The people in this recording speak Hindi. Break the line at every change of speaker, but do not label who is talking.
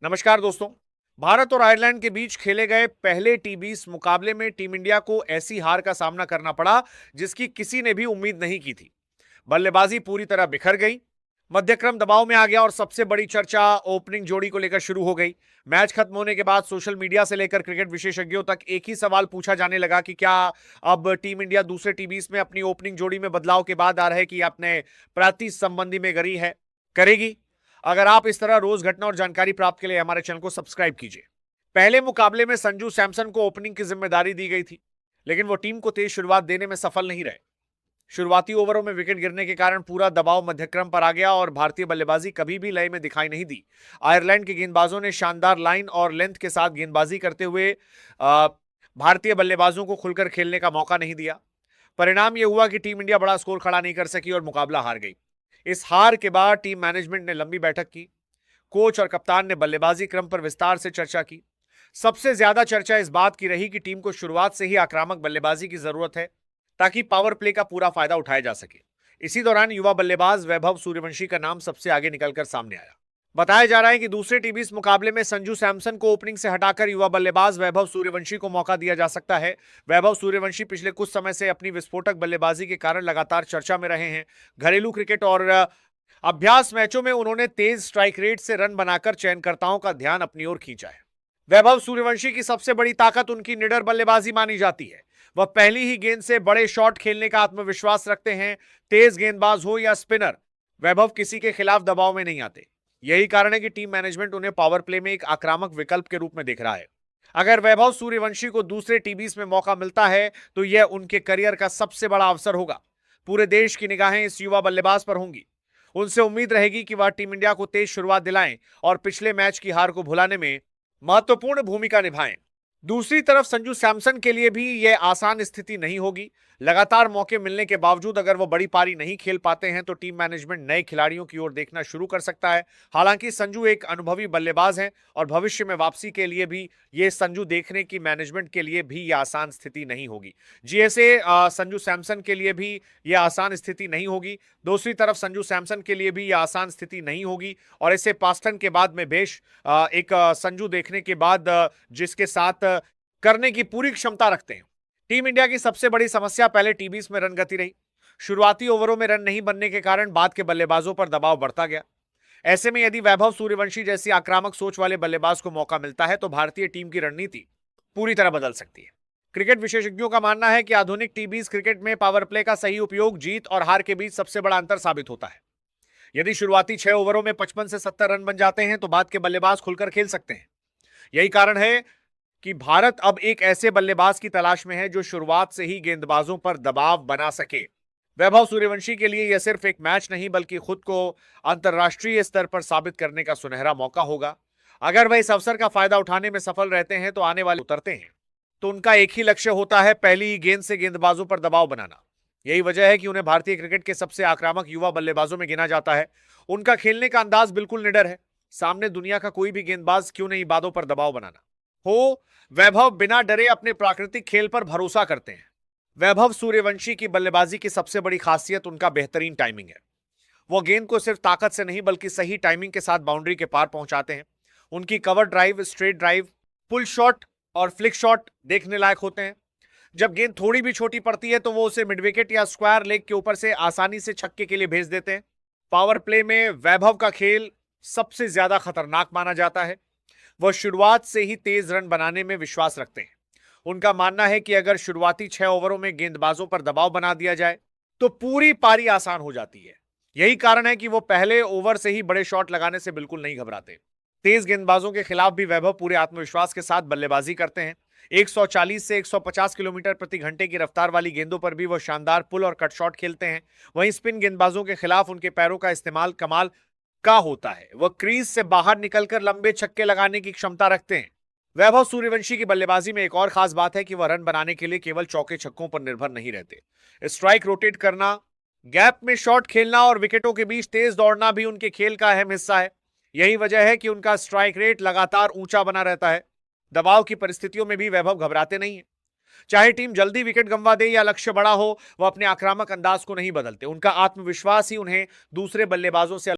नमस्कार दोस्तों। भारत और आयरलैंड के बीच खेले गए पहले टी20 मुकाबले में टीम इंडिया को ऐसी हार का सामना करना पड़ा जिसकी किसी ने भी उम्मीद नहीं की थी। बल्लेबाजी पूरी तरह बिखर गई, मध्यक्रम दबाव में आ गया और सबसे बड़ी चर्चा ओपनिंग जोड़ी को लेकर शुरू हो गई। मैच खत्म होने के बाद सोशल मीडिया से लेकर क्रिकेट विशेषज्ञों तक एक ही सवाल पूछा जाने लगा कि क्या अब टीम इंडिया दूसरे टी20 में अपनी ओपनिंग जोड़ी में बदलाव के बाद आ रहे कि अपने प्राति संबंधी में गरी है करेगी। अगर आप इस तरह रोज घटना और जानकारी प्राप्त के लिए हमारे चैनल को सब्सक्राइब कीजिए। पहले मुकाबले में संजू सैमसन को ओपनिंग की जिम्मेदारी दी गई थी, लेकिन वो टीम को तेज शुरुआत देने में सफल नहीं रहे। शुरुआती ओवरों में विकेट गिरने के कारण पूरा दबाव मध्यक्रम पर आ गया और भारतीय बल्लेबाजी कभी भी लय में दिखाई नहीं दी। आयरलैंड के गेंदबाजों ने शानदार लाइन और लेंथ के साथ गेंदबाजी करते हुए भारतीय बल्लेबाजों को खुलकर खेलने का मौका नहीं दिया। परिणाम यह हुआ कि टीम इंडिया बड़ा स्कोर खड़ा नहीं कर सकी और मुकाबला हार गई। इस हार के बाद टीम मैनेजमेंट ने लंबी बैठक की। कोच और कप्तान ने बल्लेबाजी क्रम पर विस्तार से चर्चा की। सबसे ज्यादा चर्चा इस बात की रही कि टीम को शुरुआत से ही आक्रामक बल्लेबाजी की जरूरत है ताकि पावर प्ले का पूरा फायदा उठाया जा सके। इसी दौरान युवा बल्लेबाज वैभव सूर्यवंशी का नाम सबसे आगे निकलकर सामने आया। बताया जा रहा है कि दूसरे टी20 मुकाबले में संजू सैमसन को ओपनिंग से हटाकर युवा बल्लेबाज वैभव सूर्यवंशी को मौका दिया जा सकता है। वैभव सूर्यवंशी पिछले कुछ समय से अपनी विस्फोटक बल्लेबाजी के कारण लगातार चर्चा में रहे हैं। घरेलू क्रिकेट और अभ्यास मैचों में उन्होंने तेज स्ट्राइक रेट से रन बनाकर चयनकर्ताओं का ध्यान अपनी ओर खींचा है। वैभव सूर्यवंशी की सबसे बड़ी ताकत उनकी निडर बल्लेबाजी मानी जाती है। वह पहली ही गेंद से बड़े शॉट खेलने का आत्मविश्वास रखते हैं। तेज गेंदबाज हो या स्पिनर, वैभव किसी के खिलाफ दबाव में नहीं आते। यही कारण है कि टीम मैनेजमेंट उन्हें पावर प्ले में एक आक्रामक विकल्प के रूप में देख रहा है। अगर वैभव सूर्यवंशी को दूसरे टी20 में मौका मिलता है तो यह उनके करियर का सबसे बड़ा अवसर होगा। पूरे देश की निगाहें इस युवा बल्लेबाज पर होंगी। उनसे उम्मीद रहेगी कि वह टीम इंडिया को तेज शुरुआत दिलाएं और पिछले मैच की हार को भुलाने में महत्वपूर्ण भूमिका निभाएं। दूसरी तरफ संजू सैमसन के लिए भी यह आसान स्थिति नहीं होगी। लगातार मौके मिलने के बावजूद अगर वो बड़ी पारी नहीं खेल पाते हैं तो टीम मैनेजमेंट नए खिलाड़ियों की ओर देखना शुरू कर सकता है। हालांकि संजू एक अनुभवी बल्लेबाज हैं और भविष्य में वापसी के लिए भी ये संजू देखने की मैनेजमेंट के लिए भी यह आसान स्थिति नहीं होगी। जैसे संजू सैमसन के लिए भी यह आसान स्थिति नहीं होगी, दूसरी तरफ संजू सैमसन के लिए भी यह आसान स्थिति नहीं होगी। और इसे पास्टन के बाद में बेश एक संजू देखने के बाद जिसके साथ करने की पूरी क्षमता रखते हैं। टीम इंडिया की सबसे बड़ी समस्या पहले टी20 में रन गति रही। शुरुआती ओवरों में रन नहीं बनने के कारण बाद के बल्लेबाजों पर दबाव बढ़ता गया। ऐसे में यदि वैभव सूर्यवंशी जैसी आक्रामक सोच वाले बल्लेबाज को मौका मिलता है तो भारतीय टीम की रणनीति पूरी तरह बदल सकती है। क्रिकेट विशेषज्ञों का मानना है कि आधुनिक टी20 क्रिकेट में पावर प्ले का सही उपयोग जीत और हार के बीच सबसे बड़ा अंतर साबित होता है। यदि शुरुआती 6 ओवरों में 55 से 70 रन बन जाते हैं तो बाद के बल्लेबाज खुलकर खेल सकते हैं। यही कारण है कि भारत अब एक ऐसे बल्लेबाज की तलाश में है जो शुरुआत से ही गेंदबाजों पर दबाव बना सके। वैभव सूर्यवंशी के लिए यह सिर्फ एक मैच नहीं बल्कि खुद को अंतर्राष्ट्रीय स्तर पर साबित करने का सुनहरा मौका होगा। अगर वह इस अवसर का फायदा उठाने में सफल रहते हैं तो आने वाले उतरते हैं तो उनका एक ही लक्ष्य होता है, पहली ही गेंद से गेंदबाजों पर दबाव बनाना। यही वजह है कि उन्हें भारतीय क्रिकेट के सबसे आक्रामक युवा बल्लेबाजों में गिना जाता है। उनका खेलने का अंदाज बिल्कुल निडर है। सामने दुनिया का कोई भी गेंदबाज क्यों नहीं बादों पर दबाव बनाना हो, वैभव बिना डरे अपने प्राकृतिक खेल पर भरोसा करते हैं। वैभव सूर्यवंशी की बल्लेबाजी की सबसे बड़ी खासियत उनका बेहतरीन टाइमिंग है। वो गेंद को सिर्फ ताकत से नहीं बल्कि सही टाइमिंग के साथ बाउंड्री के पार पहुंचाते हैं। उनकी cover drive, straight drive, pull shot और फ्लिक शॉट देखने लायक होते हैं। जब गेंद थोड़ी भी छोटी पड़ती है तो वो उसे मिड विकेट या स्क्वायर लेग के ऊपर से आसानी से छक्के के लिए भेज देते हैं। पावर प्ले में वैभव का खेल सबसे ज्यादा खतरनाक माना जाता है। वह शुरुआत से ही तेज रन बनाने में विश्वास रखते हैं। उनका मानना है कि अगर शुरुआती 6 ओवरों में गेंदबाजों पर दबाव बना दिया जाए तो पूरी पारी आसान हो जाती है। यही कारण है कि वो पहले ओवर से ही बड़े शॉट लगाने से बिल्कुल नहीं घबराते। तेज गेंदबाजों के खिलाफ भी वैभव पूरे आत्मविश्वास के साथ बल्लेबाजी करते हैं। 140 से 150 किलोमीटर प्रति घंटे की रफ्तार वाली गेंदों पर भी वो शानदार पुल और कट शॉट खेलते हैं। वहीं स्पिन गेंदबाजों के खिलाफ उनके पैरों का इस्तेमाल कमाल का होता है। वह क्रीज से बाहर निकलकर लंबे छक्के लगाने की क्षमता रखते हैं। वैभव सूर्यवंशी की बल्लेबाजी में एक और खास बात है कि वह रन बनाने के लिए केवल चौके छक्कों पर निर्भर नहीं रहते। स्ट्राइक रोटेट करना, गैप में शॉट खेलना और विकेटों के बीच तेज दौड़ना भी उनके खेल का अहम हिस्सा है। यही वजह है कि उनका स्ट्राइक रेट लगातार ऊंचा बना रहता है। दबाव की परिस्थितियों में भी वैभव घबराते नहीं है। चाहे टीम जल्दी विकेट गंवा दे या लक्ष्य बड़ा हो, वह अपने आक्रामक अंदाज को नहीं बदलते। उनका आत्मविश्वास ही उन्हें दूसरे बल्लेबाजों से